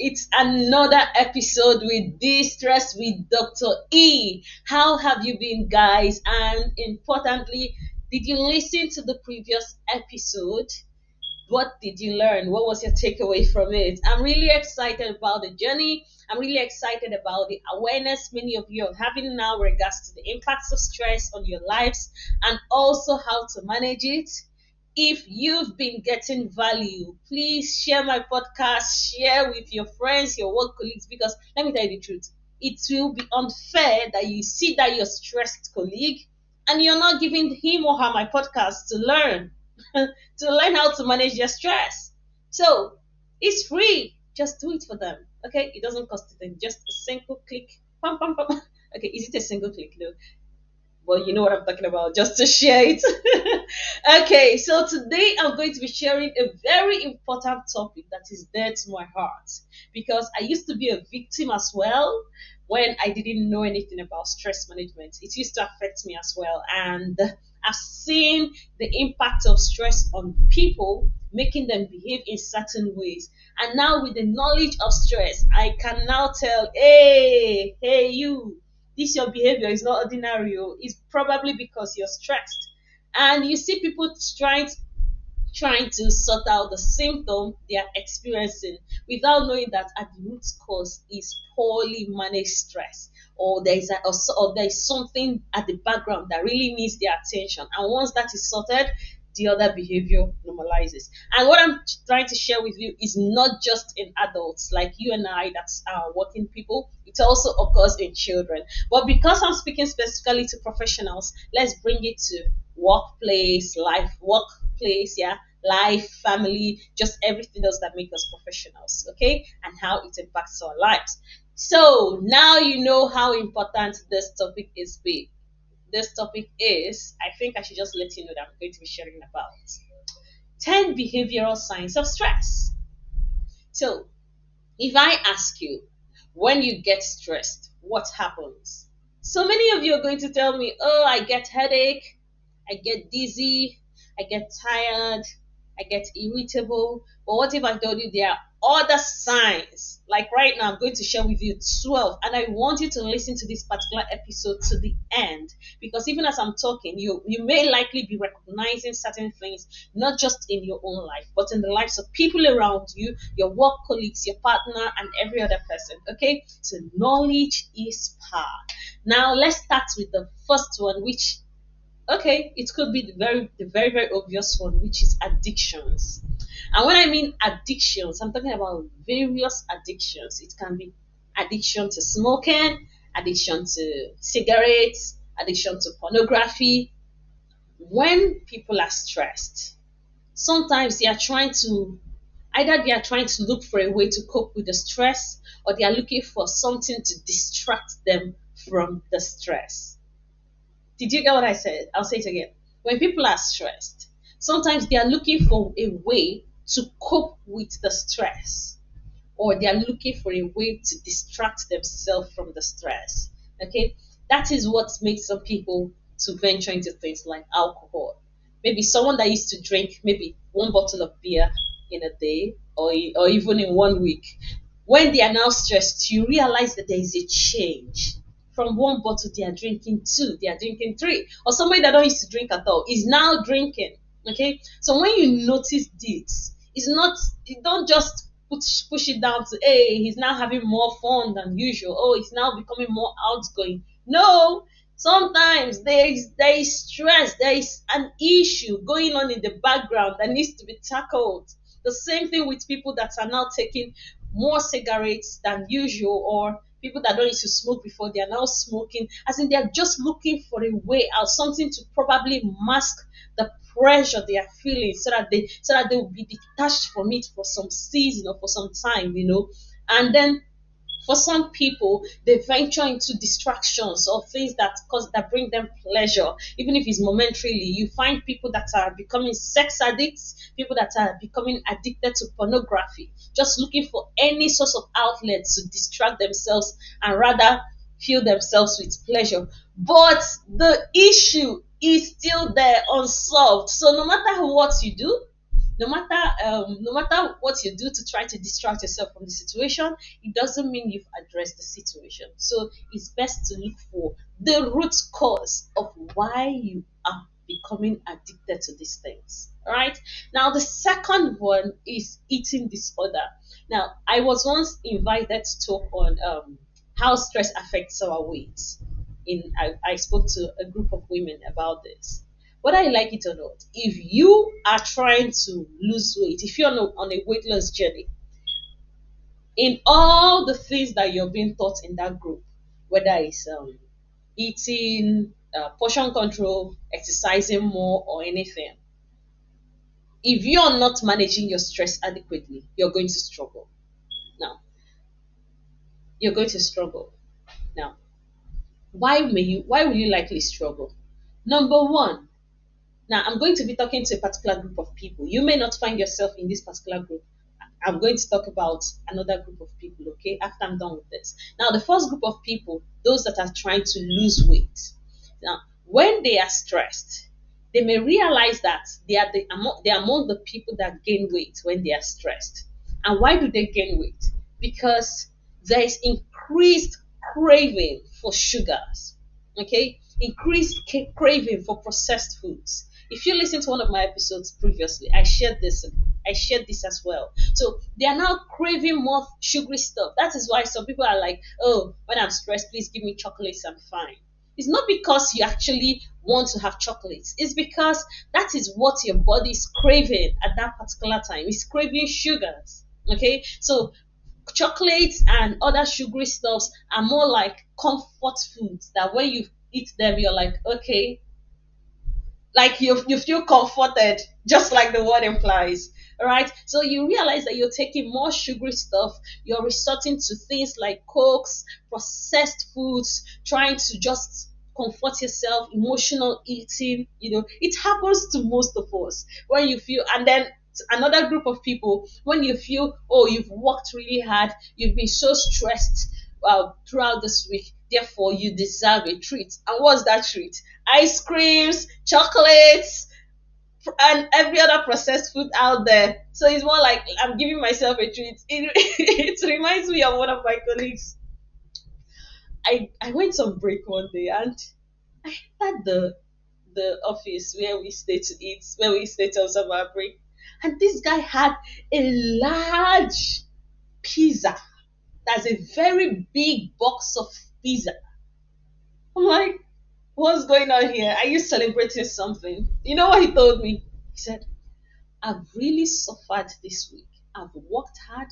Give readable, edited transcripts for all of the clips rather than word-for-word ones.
It's another episode with De-Stress with Dr. E. How have you been, guys? And importantly, did you listen to the previous episode? What did you learn? What was your takeaway from it? I'm really excited about the journey. I'm really excited about the awareness many of you are having now regards to the impacts of stress on your lives and also how to manage it. If you've been getting value, please share my podcast, share with your friends, your work colleagues, because let me tell you the truth. It will be unfair that you see that your stressed colleague and you're not giving him or her my podcast to learn to learn how to manage their stress. So it's free. Just do it for them. Okay, it doesn't cost them just a single click. Pum, pum, pum. Okay, is it a single click? No. Well, you know what I'm talking about, just to share it. Okay, so today I'm going to be sharing a very important topic that is dear to my heart because I used to be a victim as well when I didn't know anything about stress management. It used to affect me as well, and I've seen the impact of stress on people, making them behave in certain ways. And now, with the knowledge of stress, I can now tell, hey, you, this your behavior is not ordinary. It's probably because you're stressed. And you see people trying to sort out the symptom they are experiencing without knowing that at the root cause is poorly managed stress, or or there is something at the background that really needs their attention. And once that is sorted, the other behavior normalizes. And what I'm trying to share with you is not just in adults like you and I, that's working people. It also occurs in children. But because I'm speaking specifically to professionals, let's bring it to workplace, yeah, life, family, just everything else that makes us professionals, okay, and how it impacts our lives. So now you know how important this topic is big. This topic is, I think I should just let you know that I'm going to be sharing about 10 behavioral signs of stress. So, if I ask you, when you get stressed, what happens? So many of you are going to tell me, oh, I get headache, I get dizzy, I get tired, I get irritable. But what if I told you there are other signs? Like right now, I'm going to share with you 12, and I want you to listen to this particular episode to the end because even as I'm talking, you may likely be recognizing certain things, not just in your own life, but in the lives of people around you, your work colleagues, your partner, and every other person. Okay, so knowledge is power. Now let's start with the first one, which okay, it could be the very obvious one, which is addictions. And when I mean addictions, I'm talking about various addictions. It can be addiction to smoking, addiction to cigarettes, addiction to pornography. When people are stressed, sometimes they are trying to look for a way to cope with the stress, or they are looking for something to distract them from the stress. Did you get what I said? I'll say it again. When people are stressed, sometimes they are looking for a way to cope with the stress, or they are looking for a way to distract themselves from the stress. Okay, that is what makes some people to venture into things like alcohol. Maybe someone that used to drink maybe one bottle of beer in a day, or even in 1 week, when they are now stressed, you realize that there is a change. From one bottle, they are drinking two, they are drinking three. Or somebody that don't used to drink at all is now drinking. Okay, so when you notice this, it's not, you don't just push it down to, hey, he's now having more fun than usual. Oh, he's now becoming more outgoing. No, sometimes there is stress, there is an issue going on in the background that needs to be tackled. The same thing with people that are now taking more cigarettes than usual, or people that don't used to smoke before, they are now smoking, as in they are just looking for a way out, something to probably mask the pressure they are feeling, so that they will be detached from it for some season or for some time. And then for some people, they venture into distractions or things that bring them pleasure, even if it's momentarily. You find people that are becoming sex addicts, people that are becoming addicted to pornography, just looking for any source of outlet to distract themselves and rather fill themselves with pleasure. But the issue is still there unsolved. So no matter what you do, No matter what you do to try to distract yourself from the situation, it doesn't mean you've addressed the situation. So it's best to look for the root cause of why you are becoming addicted to these things. All right. Now the second one is eating disorder. Now I was once invited to talk on how stress affects our weight. I spoke to a group of women about this. Whether I like it or not, if you are trying to lose weight, if you're on a weight loss journey, in all the things that you're being taught in that group, whether it's eating, portion control, exercising more, or anything, if you're not managing your stress adequately, you're going to struggle. Now, you're going to struggle. Now, why will you likely struggle? Number one, now I'm going to be talking to a particular group of people. You may not find yourself in this particular group. I'm going to talk about another group of people, okay, after I'm done with this. Now, the first group of people, those that are trying to lose weight. Now, when they are stressed, they may realize that they are among the people that gain weight when they are stressed. And why do they gain weight? Because there is increased craving for sugars, okay? Increased craving for processed foods. If you listen to one of my episodes previously, I shared this as well. So they are now craving more sugary stuff. That is why some people are like, oh, when I'm stressed, please give me chocolates, I'm fine. It's not because you actually want to have chocolates. It's because that is what your body is craving at that particular time. It's craving sugars. Okay? So chocolates and other sugary stuffs are more like comfort foods that when you eat them, you're like, okay, like you feel comforted, just like the word implies. All right. So you realize that you're taking more sugary stuff, you're resorting to things like cokes, processed foods, trying to just comfort yourself, emotional eating. It happens to most of us when you feel, and then another group of people, when you feel, oh, you've worked really hard, you've been so stressed throughout this week, therefore you deserve a treat. And what's that treat? Ice creams, chocolates, and every other processed food out there. So it's more like I'm giving myself a treat. It reminds me of one of my colleagues. I went on break one day and I entered the office where we stay to observe our break. And this guy had a large pizza. That's a very big box of pizza. I'm like, what's going on here? Are you celebrating something? You know what he told me? He said, I've really suffered this week. I've worked hard,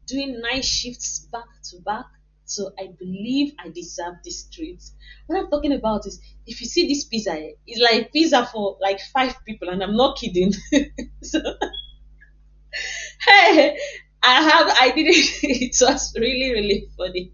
doing night shifts back to back. So I believe I deserve this treat. What I'm talking about is if you see this pizza, it's like pizza for like 5 people, and I'm not kidding. So hey, I did it. It was really, really funny.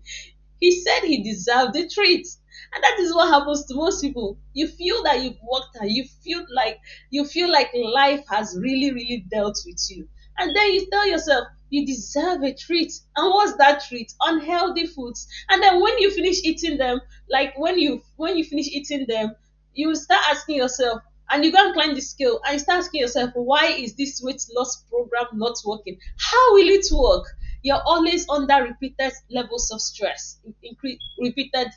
He said he deserved the treat. And that is what happens to most people. You feel that you've worked hard. You feel like life has really, really dealt with you. And then you tell yourself you deserve a treat. And what's that treat? Unhealthy foods. And then when you finish eating them, like when you finish eating them, you start asking yourself, and you go and climb the scale and you start asking yourself, why is this weight loss program not working? How will it work? You're always under repeated levels of stress, repeated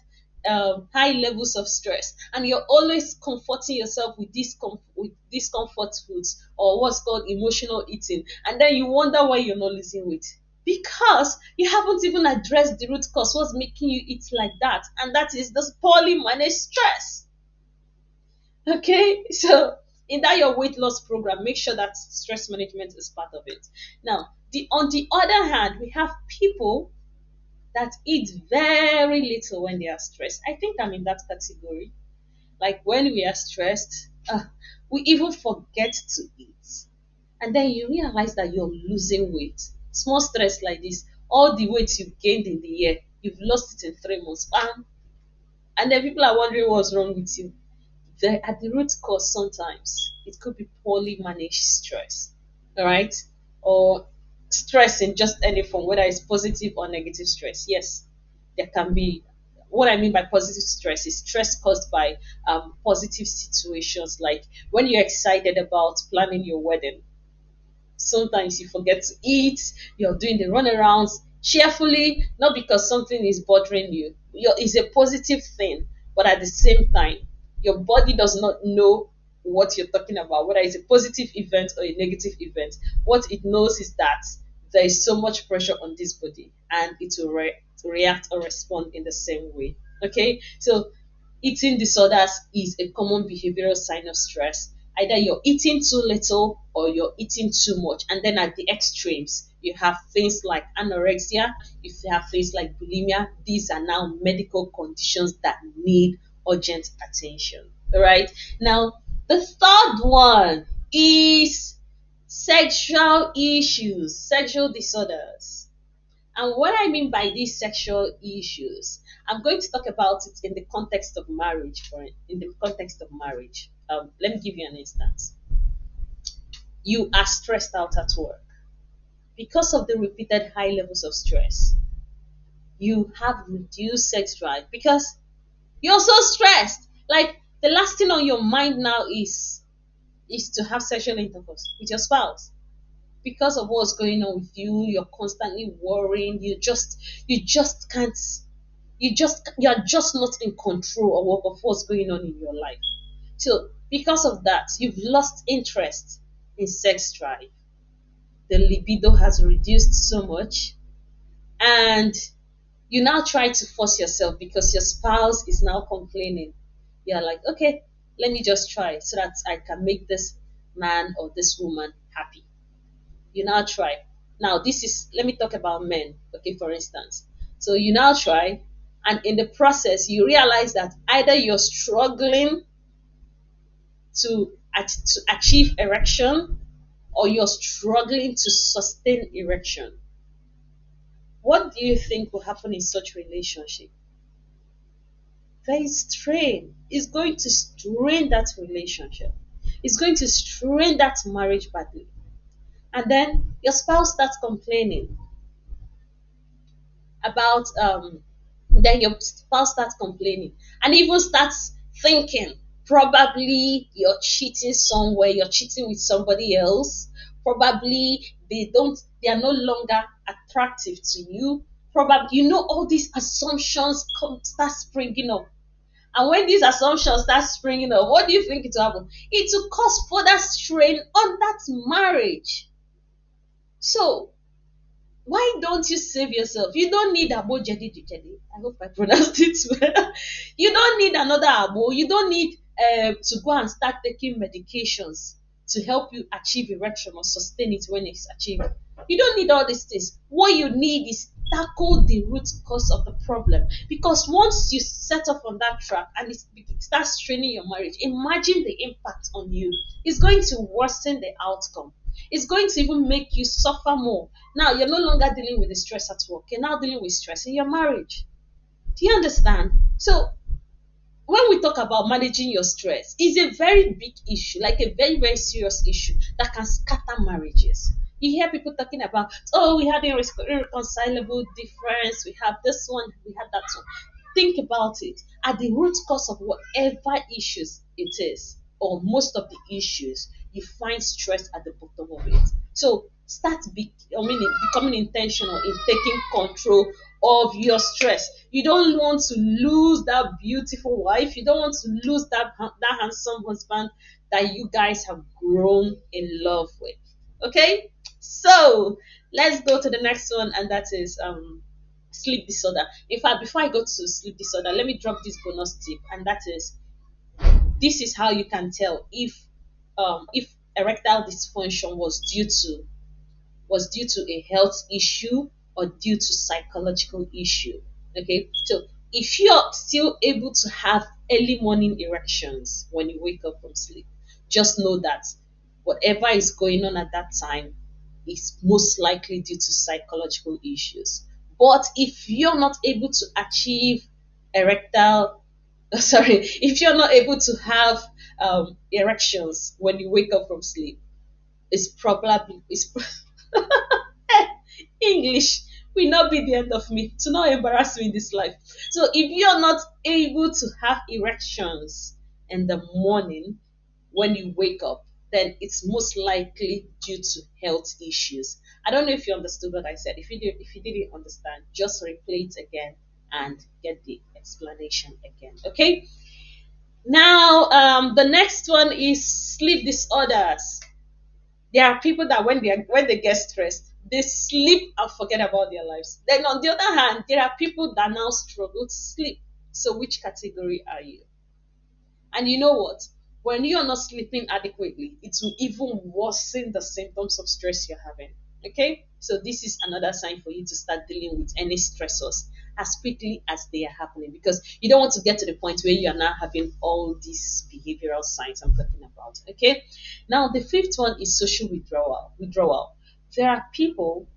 high levels of stress, and you're always comforting yourself with these comfort foods, or what's called emotional eating, and then you wonder why you're not losing weight because you haven't even addressed the root cause, what's making you eat like that, and that is this poorly managed stress. Okay, so in that your weight loss program, make sure that stress management is part of it. Now, on the other hand, we have people that eat very little when they are stressed. I think I'm in that category. Like when we are stressed, we even forget to eat. And then you realize that you're losing weight. Small stress like this, all the weight you've gained in the year, you've lost it in 3 months. Bam! And then people are wondering what's wrong with you. At the root cause, sometimes it could be poorly managed stress. All right, or stress in just any form, whether it's positive or negative stress. Yes, there can be. What I mean by positive stress is stress caused by positive situations, like when you're excited about planning your wedding. sometimes you forget to eat, you're doing the runarounds cheerfully, not because something is bothering you. It's a positive thing, but at the same time, your body does not know what you're talking about, whether it's a positive event or a negative event. What it knows is that there is so much pressure on this body and it will react or respond in the same way. Okay, so eating disorders is a common behavioral sign of stress. Either you're eating too little or you're eating too much. And then at the extremes, you have things like anorexia, you have things like bulimia. These are now medical conditions that need urgent attention. All right. Now, the third one is sexual issues, sexual disorders. And what I mean by these sexual issues, I'm going to talk about it in the context of marriage. In the context of marriage, let me give you an instance. You are stressed out at work because of the repeated high levels of stress. You have reduced sex drive because you're so stressed. Like the last thing on your mind now is to have sexual intercourse with your spouse because of what's going on with you. You're constantly worrying. You just can't, you're just not in control of what's going on in your life. So because of that, you've lost interest in sex drive. The libido has reduced so much, and you now try to force yourself because your spouse is now complaining. You're like, okay, let me just try so that I can make this man or this woman happy. You now try. Now, this is, let me talk about men, okay, for instance. So you now try, and in the process, you realize that either you're struggling to achieve erection or you're struggling to sustain erection. What do you think will happen in such relationship? There is strain. It's going to strain that relationship. It's going to strain that marriage badly. And then your spouse starts complaining about then your spouse starts complaining and even starts thinking probably you're cheating somewhere, you're cheating with somebody else. Probably they are no longer attractive to you. Probably, all these assumptions start springing up. And when these assumptions start springing up, what do you think it will happen? It will cause further strain on that marriage. So why don't you save yourself? You don't need abo jadi jadi. I hope I pronounced it well. You don't need another abo. You don't need to go and start taking medications to help you achieve erection or sustain it when it's achieved. You don't need all these things. What you need is tackle the root cause of the problem. Because once you set off on that track and it starts straining your marriage, imagine the impact on you. It's going to worsen the outcome. It's going to even make you suffer more. Now you're no longer dealing with the stress at work. You're now dealing with stress in your marriage. Do you understand? So when we talk about managing your stress, it's a very big issue, like a very, very serious issue that can scatter marriages. You hear people talking about, oh, we had irreconcilable difference, we have this one, we have that one. Think about it. At the root cause of whatever issues it is, or most of the issues, you find stress at the bottom of it. So becoming intentional in taking control of your stress. You don't want to lose that beautiful wife. You don't want to lose that handsome husband that you guys have grown in love with. Okay, so let's go to the next one, and that is sleep disorder. In fact, before I go to sleep disorder, let me drop this bonus tip, and that is, this is how you can tell if erectile dysfunction was due to a health issue or due to psychological issue. Okay, so if you're still able to have early morning erections when you wake up from sleep, just know that whatever is going on at that time is most likely due to psychological issues. But if you're not able to achieve erectile sorry, if you're not able to have erections when you wake up from sleep, it's English will not be the end of me, to not embarrass me in this life. So if you're not able to have erections in the morning when you wake up, then it's most likely due to health issues. I don't know if you understood what I said. If you didn't understand, just replay it again and get the explanation again. Okay. Now, the next one is sleep disorders. There are people that when they get stressed, they sleep and forget about their lives. Then on the other hand, there are people that now struggle to sleep. So which category are you? And you know what? When you're not sleeping adequately, it will even worsen the symptoms of stress you're having. Okay? So this is another sign for you to start dealing with any stressors as quickly as they are happening, because you don't want to get to the point where you are now having all these behavioral signs I'm talking about. Okay? Now the fifth one is social withdrawal. Withdrawal. There are people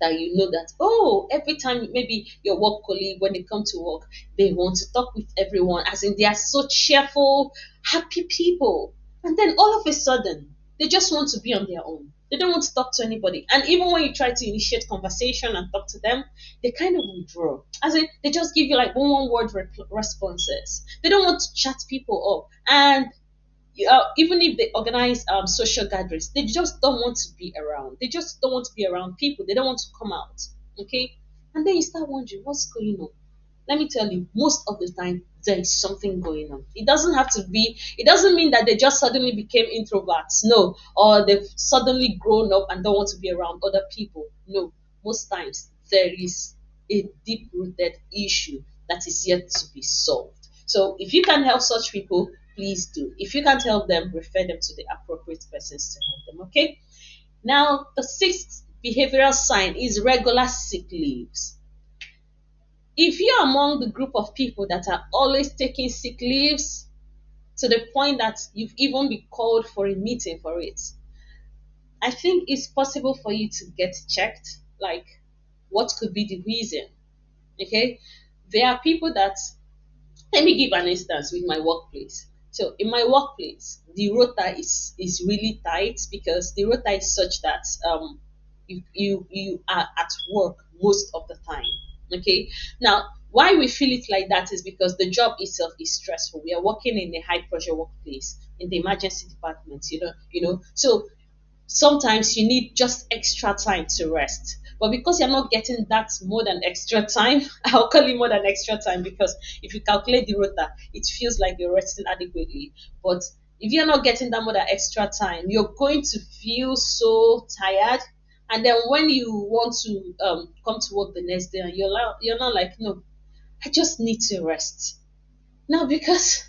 that you know that, oh, every time maybe your work colleague, when they come to work, they want to talk with everyone, as in they are so cheerful, happy people, and then all of a sudden they just want to be on their own. They don't want to talk to anybody, and even when you try to initiate conversation and talk to them, they kind of withdraw, as in they just give you like one word responses. They don't want to chat people up, and even if they organize social gatherings, they just don't want to be around. They just don't want to be around people. They don't want to come out. Okay, and then you start wondering what's going on. Let me tell you, most of the time there is something going on. It doesn't have to be. It doesn't mean that they just suddenly became introverts. No, or they've suddenly grown up and don't want to be around other people. No, most times there is a deep-rooted issue that is yet to be solved. So if you can help such people, please do. If you can't help them, refer them to the appropriate persons to help them. Okay. Now, the sixth behavioral sign is regular sick leaves. If you're among the group of people that are always taking sick leaves to the point that you've even been called for a meeting for it, I think it's possible for you to get checked. Like, what could be the reason? Okay. There are people that, let me give an instance with my workplace. So in my workplace, the rota is really tight, because the rota is such that you are at work most of the time. Okay. Now, why we feel it like that is because the job itself is stressful. We are working in a high pressure workplace in the emergency department. So sometimes you need just extra time to rest. But because you're not getting that more than extra time, I'll call it more than extra time, because if you calculate the rota, it feels like you're resting adequately. But if you're not getting that more than extra time, you're going to feel so tired. And then when you want to come to work the next day, and you're not like, no, I just need to rest. Now, because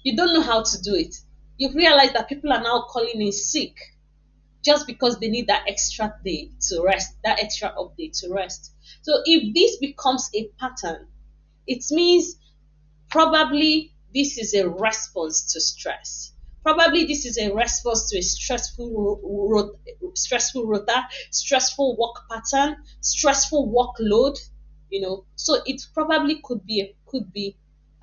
you don't know how to do it, you've realized that people are now calling in sick just because they need that extra day to rest, that extra update to rest. So if this becomes a pattern, it means probably this is a response to stress. Probably this is a response to a stressful rota, stressful work pattern, stressful workload. So it probably could be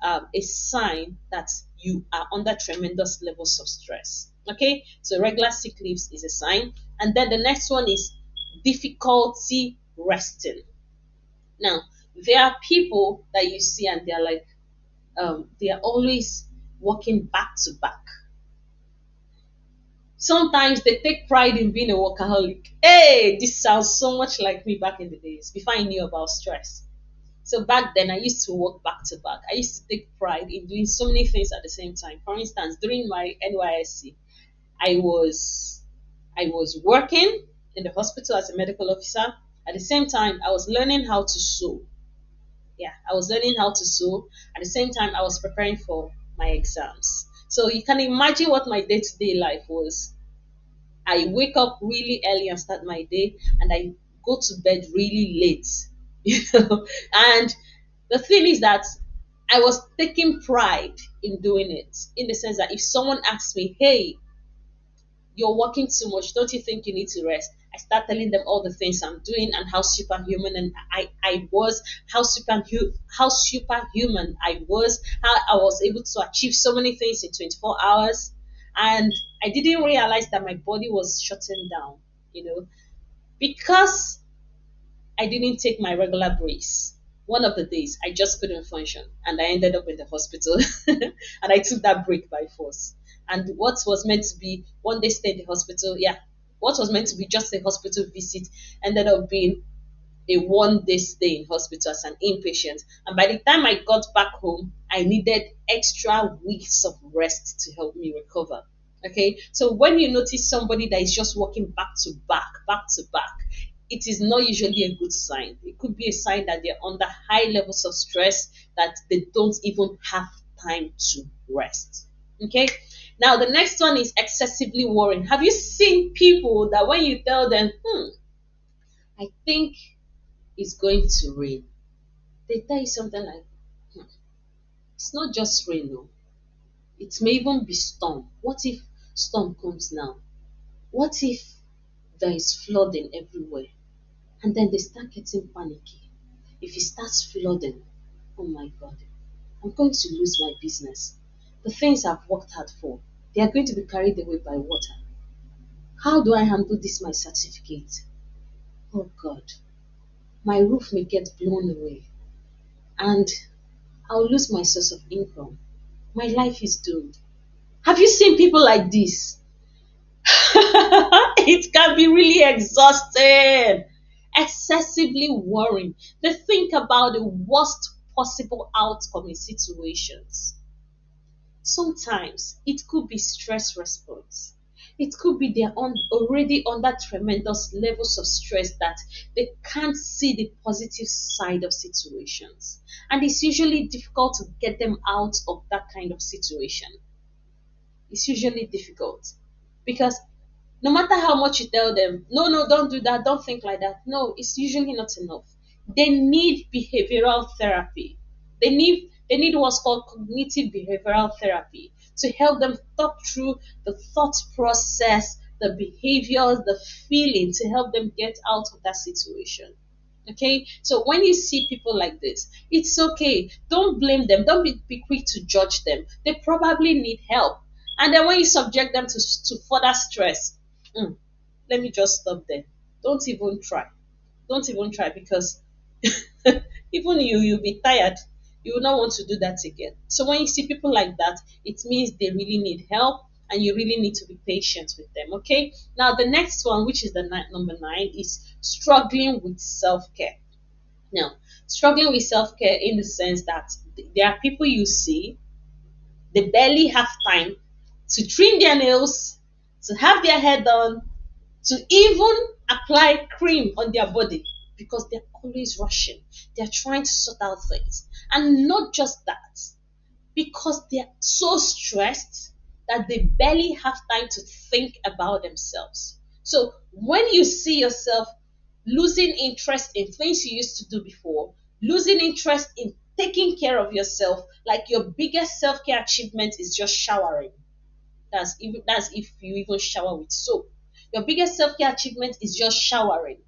a sign that you are under tremendous levels of stress. Okay, so regular sick leaves is a sign, and then the next one is difficulty resting. Now, there are people that you see and they're like, they are always working back to back. Sometimes they take pride in being a workaholic. Hey, this sounds so much like me back in the days before I knew about stress. So back then, I used to work back to back. I used to take pride in doing so many things at the same time. For instance, during my NYSC, I was I was working in the hospital as a medical officer. At the same time, I was learning how to sew. Yeah, I was learning how to sew. At the same time, I was preparing for my exams. So you can imagine what my day-to-day life was. I wake up really early and start my day, and I go to bed really late. And the thing is that I was taking pride in doing it, in the sense that if someone asks me, "Hey, you're working too much, don't you think you need to rest?" I start telling them all the things I'm doing and how superhuman and I was, how superhuman I was, how I was able to achieve so many things in 24 hours. And I didn't realize that my body was shutting down, you know, because I didn't take my regular breaks. one of the days I just couldn't function and I ended up in the hospital and I took that break by force. And what was meant to be one day stay in the hospital, yeah, what was meant to be just a hospital visit ended up being a 1 day stay in hospital as an inpatient. And by the time I got back home, I needed extra weeks of rest to help me recover. Okay, so when you notice somebody that is just working back to back, it is not usually a good sign. It could be a sign that they're under high levels of stress, that they don't even have time to rest. Okay, now the next one is excessively worrying. Have you seen people that when you tell them, I think it's going to rain, they tell you something like, "Hmm, it's not just rain, no. It may even be storm. What if storm comes now? What if there is flooding everywhere?" And then they start getting panicky. If it starts flooding, oh my God, I'm going to lose my business. The things I've worked hard for, they are going to be carried away by water. How do I handle this, my certificate? Oh God, my roof may get blown away and I'll lose my source of income. My life is doomed. Have you seen people like this? It can be really exhausting, excessively worrying. They think about the worst possible outcome in situations. Sometimes it could be stress response. It could be they're already under tremendous levels of stress that they can't see the positive side of situations. And it's usually difficult to get them out of that kind of situation. It's usually difficult because no matter how much you tell them, no, no, don't do that, don't think like that, no, it's usually not enough. They need behavioral therapy. They need what's called cognitive behavioral therapy to help them talk through the thought process, the behaviors, the feeling, to help them get out of that situation. Okay, so when you see people like this, it's okay. Don't blame them, don't be quick to judge them. They probably need help. And then when you subject them to further stress, mm, let me just stop there. Don't even try. Don't even try, because even you'll be tired. You will not want to do that again. So when you see people like that, it means they really need help and you really need to be patient with them. Okay. Now the next one, which is the number 9, is struggling with self-care. Now, struggling with self-care in the sense that there are people you see, they barely have time to trim their nails, to have their hair done, to even apply cream on their body, because they're always rushing. They're trying to sort out things. And not just that, because they're so stressed that they barely have time to think about themselves. So when you see yourself losing interest in things you used to do before, losing interest in taking care of yourself, like your biggest self-care achievement is just showering. That's if you even shower with soap. Your biggest self-care achievement is just showering.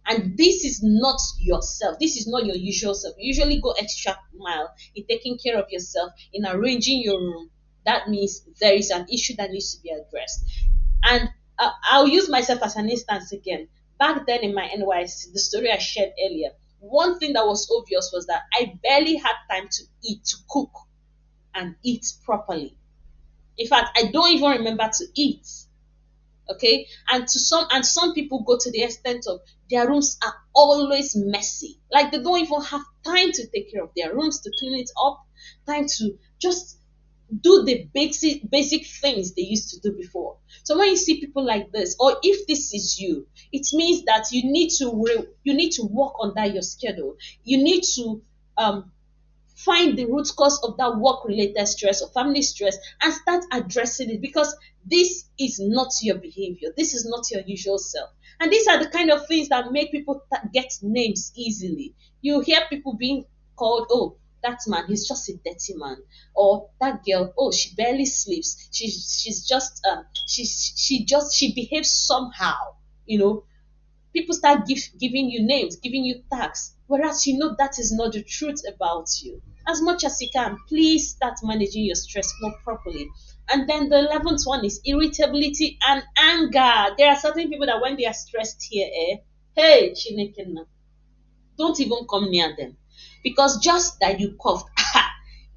And this is not yourself. This is not your usual self. You usually go extra mile in taking care of yourself, in arranging your room. That means there is an issue that needs to be addressed. And I'll use myself as an instance again. Back then in my NYC, the story I shared earlier, one thing that was obvious was that I barely had time to eat, to cook, and eat properly. In fact, I don't even remember to eat. Okay, and some people go to the extent of their rooms are always messy, like they don't even have time to take care of their rooms, to clean it up, time to just do the basic things they used to do before. So when you see people like this, or if this is you, it means that you need to work on that your schedule. You need to find the root cause of that work related stress or family stress and start addressing it, because this is not your behavior. This is not your usual self. And these are the kind of things that make people get names easily. You hear people being called, oh, that man, he's just a dirty man. Or that girl, oh, she barely sleeps. She's just she behaves somehow. People start giving you names, giving you tags, whereas that is not the truth about you. As much as you can, please start managing your stress more properly. And then the 11th one is irritability and anger. There are certain people that when they are stressed here, hey, Chineke, don't even come near them. because just that you coughed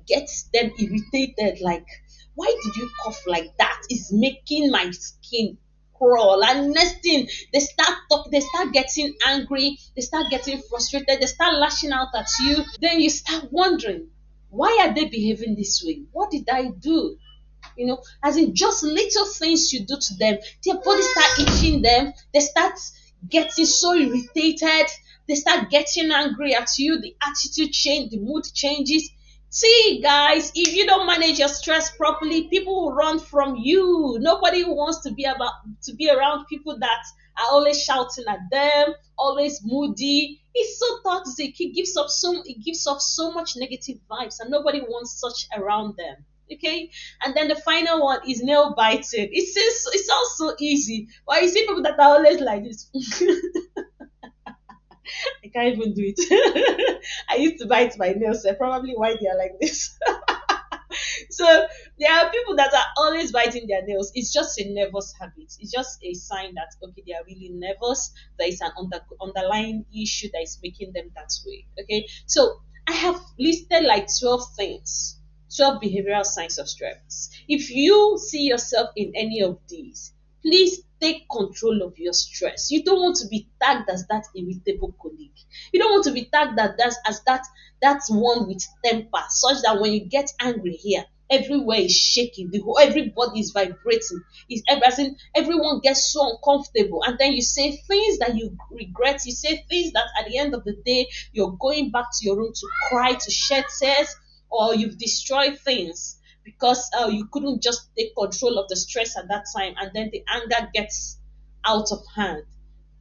gets them irritated. Like, why did you cough like that? It's making my skin crawl. And next thing, they start getting angry, they start getting frustrated, they start lashing out at you. Then you start wondering, why are they behaving this way? What did I do? As in just little things you do to them, their body start itching them, they start getting so irritated, they start getting angry at you, the attitude change, the mood changes. See, guys, if you don't manage your stress properly, people will run from you. Nobody wants to be around people that are always shouting at them, always moody. It's so toxic. It gives off so much negative vibes, and nobody wants such around them. Okay. And then the final one is nail biting. It sounds so easy, but you see people that are always like this. I can't even do it. I used to bite my nails, so probably why they are like this. So there are people that are always biting their nails. It's just a nervous habit. It's just a sign that okay, they are really nervous. There is an underlying issue that is making them that way. Okay, so I have listed like 12 things, 12 behavioral signs of stress. If you see yourself in any of these, please take control of your stress. You don't want to be tagged as that irritable colleague. You don't want to be tagged as that one with temper, such that when you get angry here, everywhere is shaking, everybody is vibrating. As in, everyone gets so uncomfortable, and then you say things that you regret. You say things that at the end of the day, you're going back to your room to cry, to shed tears, or you've destroyed things because you couldn't just take control of the stress at that time, and then the anger gets out of hand.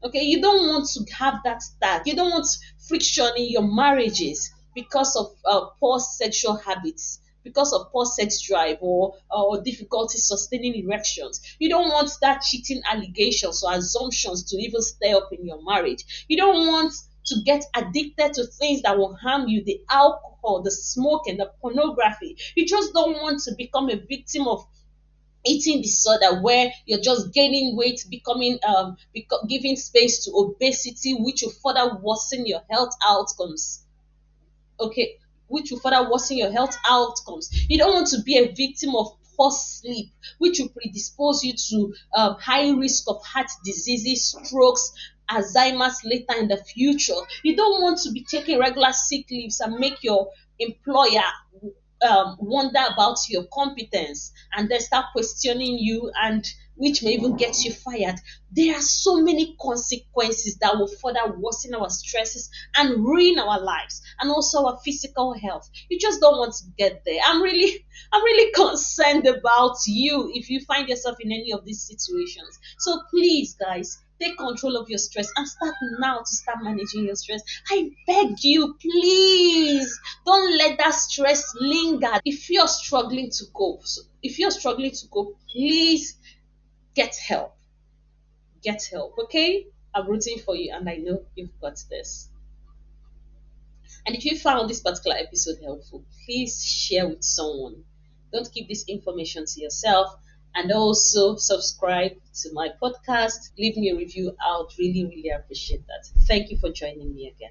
Okay, you don't want to have that tag. You don't want friction in your marriages because of poor sexual habits, because of poor sex drive, or difficulty sustaining erections. You don't want that cheating allegations or assumptions to even stir up in your marriage. You don't want to get addicted to things that will harm you, the alcohol, the smoking, the pornography. You just don't want to become a victim of eating disorder where you're just gaining weight, giving space to obesity, which will further worsen your health outcomes. Okay, which will further worsen your health outcomes. You don't want to be a victim of poor sleep, which will predispose you to high risk of heart diseases, strokes, Alzheimer's later in the future. You don't want to be taking regular sick leaves and make your employer wonder about your competence, and then start questioning you, and which may even get you fired. There are so many consequences that will further worsen our stresses and ruin our lives and also our physical health. You just don't want to get there. I'm really concerned about you if you find yourself in any of these situations. So please, guys, take control of your stress and start now to start managing your stress. I beg you, please don't let that stress linger. If you're struggling to cope, please get help. Get help, okay? I'm rooting for you, and I know you've got this. And if you found this particular episode helpful, please share with someone. Don't keep this information to yourself. And also subscribe to my podcast. Leave me a review. I would really, really appreciate that. Thank you for joining me again.